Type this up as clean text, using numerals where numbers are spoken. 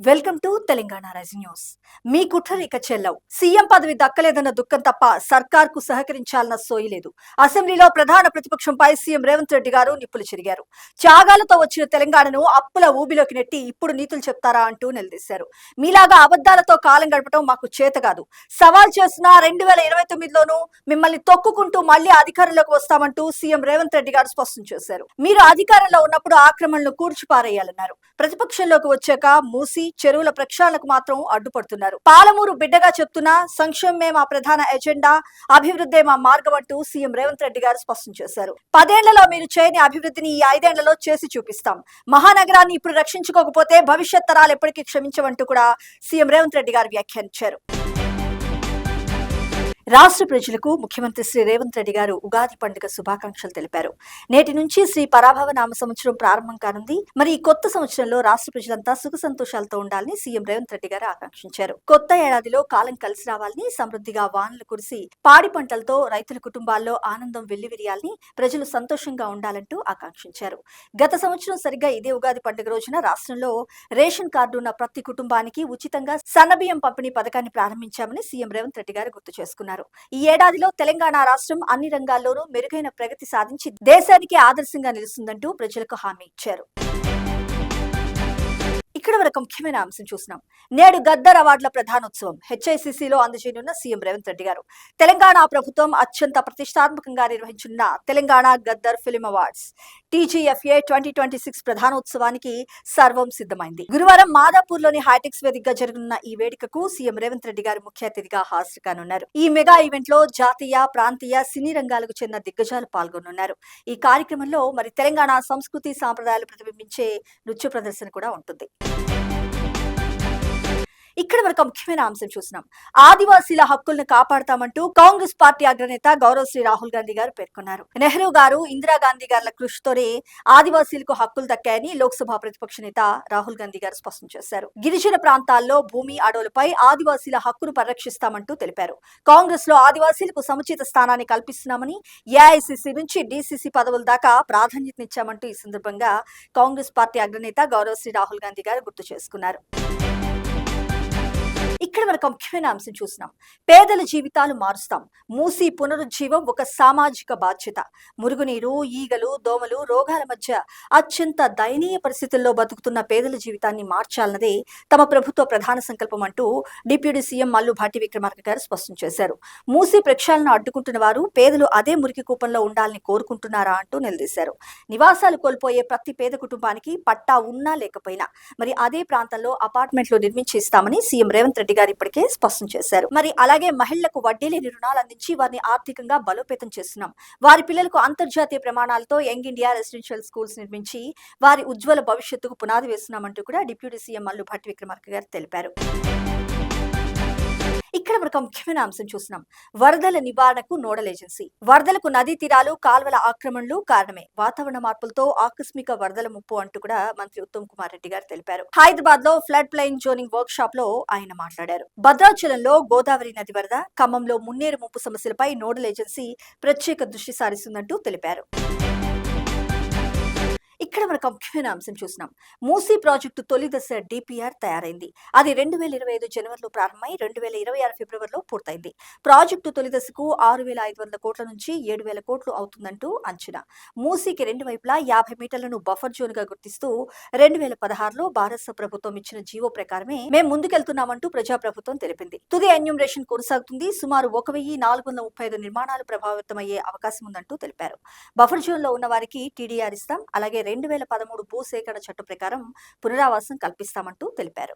Welcome to Telangana rising news. మీ కుట్రలు ఇక చెల్లవు. సీఎం పదవి దక్కలేదన్న దుఃఖం తప్ప సర్కార్కు సహకరించాలన్న సోయి లేదు. అసెంబ్లీలో ప్రధాన ప్రతిపక్షంపై సీఎం రేవంత్ రెడ్డి గారు నిప్పులు చెరిగారు. త్యాగాలతో వచ్చిన తెలంగాణను అప్పుల ఊబిలోకి నెట్టి ఇప్పుడు నీతులు చెప్తారా అంటూ నిలదీశారు. మీలాగా అబద్ధాలతో కాలం గడపడం మాకు చేత కాదు. సవాల్ చేసిన 2029లోనూ మిమ్మల్ని తొక్కుకుంటూ మళ్లీ అధికారంలోకి వస్తామంటూ సీఎం రేవంత్ రెడ్డి గారు స్పష్టం చేశారు. మీరు అధికారంలో ఉన్నప్పుడు ఆక్రమణలు కూర్చిపారేయాలన్నారు. ప్రతిపక్షంలోకి వచ్చాక మూసి చెరువుల ప్రక్షాళనకు మాత్రం అడ్డుపడుతున్నారు. పాలమూరు బిడ్డగా చెప్తున్నా సంక్షేమమే మా ప్రధాన ఎజెండా, అభివృద్ధే మా మార్గం అంటూ సీఎం రేవంత్ రెడ్డి గారు స్పష్టం చేశారు. 10 ఏళ్లలో మీరు చేయని అభివృద్ధిని ఈ 5 ఏళ్లలో చేసి చూపిస్తాం. మహానగరాన్ని ఇప్పుడు రక్షించుకోకపోతే భవిష్యత్ తరాలు ఎప్పటికీ క్షమించవంటూ కూడా సీఎం రేవంత్ రెడ్డి గారు వ్యాఖ్యానించారు. రాష్ట్ర ప్రజలకు ముఖ్యమంత్రి శ్రీ రేవంత్ రెడ్డి గారు ఉగాది పండుగ శుభాకాంక్షలు తెలిపారు. నేటి నుంచి శ్రీ పరాభవ నామ సంవత్సరం ప్రారంభం కానుంది. మరి ఈ కొత్త సంవత్సరంలో రాష్ట్ర ప్రజలంతా సుఖ సంతోషాలతో ఉండాలని సీఎం రేవంత్ రెడ్డి గారు ఆకాంక్షించారు. కొత్త ఏడాదిలో కాలం కలిసి రావాలని, సమృద్ధిగా వానలు కురిసి పాడి పంటలతో రైతుల కుటుంబాల్లో ఆనందం వెల్లివిరియాలని, ప్రజలు సంతోషంగా ఉండాలంటూ ఆకాంక్షించారు. గత సంవత్సరం సరిగ్గా ఇదే ఉగాది పండుగ రోజున రాష్ట్రంలో రేషన్ కార్డు ఉన్న ప్రతి కుటుంబానికి ఉచితంగా సన్నబియ్యం పంపిణీ పథకాన్ని ప్రారంభించామని సీఎం రేవంత్ రెడ్డి గారు గుర్తు చేసుకున్నారు. ఈ ఏడాదిలో తెలంగాణ రాష్ట్రం అన్ని రంగాల్లోనూ మెరుగైన ప్రగతి సాధించి దేశానికి ఆదర్శంగా నిలుస్తుందంటూ ప్రజలకు హామీ ఇచ్చారు. ఇక్కడ వరకు ముఖ్యమైన అంశం చూసినాం. నేడు గద్దర్ అవార్డుల ప్రధానోత్సవం హెచ్ఐసిసిలో అందజేయనున్న సీఎం రేవంత్ రెడ్డి గారు. తెలంగాణ ప్రభుత్వం అత్యంత ప్రతిష్టాత్మకంగా నిర్వహించిన Telangana Gaddar film awards TGFA 2026 ప్రధానోత్సవానికి సర్వం సిద్ధమైంది. గురువారం మాదాపూర్లోని హైటెక్స్ వేదికగా జరగనున్న ఈ వేడుకకు సీఎం రేవంత్ రెడ్డి గారు ముఖ్య అతిథిగా హాజరు కానున్నారు. ఈ మెగా ఈవెంట్ లో జాతీయ, ప్రాంతీయ సినీ రంగాలకు చెందిన దిగ్గజాలు పాల్గొనున్నారు. ఈ కార్యక్రమంలో మరి తెలంగాణ సంస్కృతి సాంప్రదాయాలు ప్రతిబింబించే నృత్య ప్రదర్శన కూడా ఉంటుంది. ఇక్కడ వరకు ముఖ్యమైన అంశం చూసినాం. ఆదివాసీల హక్కులను కాపాడతామంటూ కాంగ్రెస్ పార్టీ అగ్రనేత గౌరవ్ శ్రీ రాహుల్ గాంధీ గారు పేర్కొన్నారు. నెహ్రూ గారు, ఇందిరాగాంధీ గారుల కృషితోనే ఆదివాసీలకు హక్కులు దక్కాయని లోక్సభ ప్రతిపక్ష నేత రాహుల్ గాంధీ గారు స్పష్టం చేశారు. గిరిజన ప్రాంతాల్లో భూమి, అడవులపై ఆదివాసీల హక్కును పరిరక్షిస్తామంటూ తెలిపారు. కాంగ్రెస్ లో ఆదివాసీలకు సముచిత స్థానాన్ని కల్పిస్తున్నామని, ఏఐసిసి నుంచి DCC పదవుల దాకా ప్రాధాన్యతనిచ్చామంటూ ఈ సందర్భంగా కాంగ్రెస్ పార్టీ అగ్రనేత గౌరవ్ శ్రీ రాహుల్ గాంధీ గారు గుర్తు చేసుకున్నారు. ఇక్కడ మనకు ముఖ్యమైన అంశం చూసినాం. పేదల జీవితాలు మారుస్తాం. మూసి పునరుజ్జీవం ఒక సామాజిక బాధ్యత. మురుగునీరు, ఈగలు, దోమలు, రోగాల మధ్య అత్యంత దయనీయ పరిస్థితుల్లో బతుకుతున్న పేదల జీవితాన్ని మార్చాలన్నదే తమ ప్రభుత్వ ప్రధాన సంకల్పం అంటూ డిప్యూటీ సీఎం మల్లు భాటి విక్రమార్క గారు స్పష్టం చేశారు. మూసి ప్రక్షాళన అడ్డుకుంటున్న వారు పేదలు అదే మురికి కూపంలో ఉండాలని కోరుకుంటున్నారా అంటూ నిలదీశారు. నివాసాలు కోల్పోయే ప్రతి పేద కుటుంబానికి పట్టా ఉన్నా లేకపోయినా మరి అదే ప్రాంతంలో అపార్ట్మెంట్లు నిర్మించి ఇస్తామని సీఎం రేవంత్ రెడ్డి గారు ఇప్పటికే స్పష్టం చేశారు. మరి అలాగే మహిళలకు వడ్డీ లేని రుణాలు అందించి వారిని ఆర్థికంగా బలోపేతం చేస్తున్నాం. వారి పిల్లలకు అంతర్జాతీయ ప్రమాణాలతో యంగ్ ఇండియా రెసిడెన్షియల్ స్కూల్స్ నిర్మించి వారి ఉజ్వల భవిష్యత్తుకు పునాది వేస్తున్నామంటూ కూడా డిప్యూటీ సీఎం మల్లు భట్టి విక్రమార్క గారు తెలిపారు. ఇక్కడ మనకు ముఖ్యమైన అంశం చూసినాం. వరదల నివారణకు నోడల్ ఏజెన్సీ. వరదలకు నదీ తీరాలు, కాల్వల ఆక్రమణలు కారణమే. వాతావరణ మార్పులతో ఆకస్మిక వరదల ముప్పు అంటూ కూడా మంత్రి ఉత్తమ్ కుమార్ రెడ్డి గారు తెలిపారు. హైదరాబాద్ లో flood plain zoning workshop లో ఆయన మాట్లాడారు. భద్రాచలంలో గోదావరి నది వరద, ఖమ్మంలో మున్నేరు ముప్పు సమస్యలపై నోడల్ ఏజెన్సీ ప్రత్యేక దృష్టి సారిస్తుందంటూ తెలిపారు. ఇక్కడ మనకు ముఖ్యమైన అంశం చూసినాం. మూసీ ప్రాజెక్టు తొలి దశ DPR తయారైంది. అది 2025 జనవరిలో ప్రారంభమై 2026 ఫిబ్రవరిలో పూర్తయింది. ప్రాజెక్టు తొలి దశకు 6,500 కోట్ల నుంచి 7,000 కోట్లు అవుతుందంటూ అంచనా. మూసీకి రెండు వైపులా 50 మీటర్లను బఫర్ జోన్ గా గుర్తిస్తూ 2016లో భారత ప్రభుత్వం ఇచ్చిన జీవో ప్రకారమే మేము ముందుకెళ్తున్నామంటూ ప్రజాప్రభుత్వం తెలిపింది. తుది ఎన్యూమరేషన్ కొనసాగుతుంది. సుమారు 1,435 నిర్మాణాలు ప్రభావితమయ్యే అవకాశం ఉందంటూ తెలిపారు. బఫర్ జోన్ లో ఉన్న వారికి TDR ఇస్తాం. అలాగే 2013 భూసేకరణ చట్టం ప్రకారం పునరావాసం కల్పిస్తామంటూ తెలిపారు.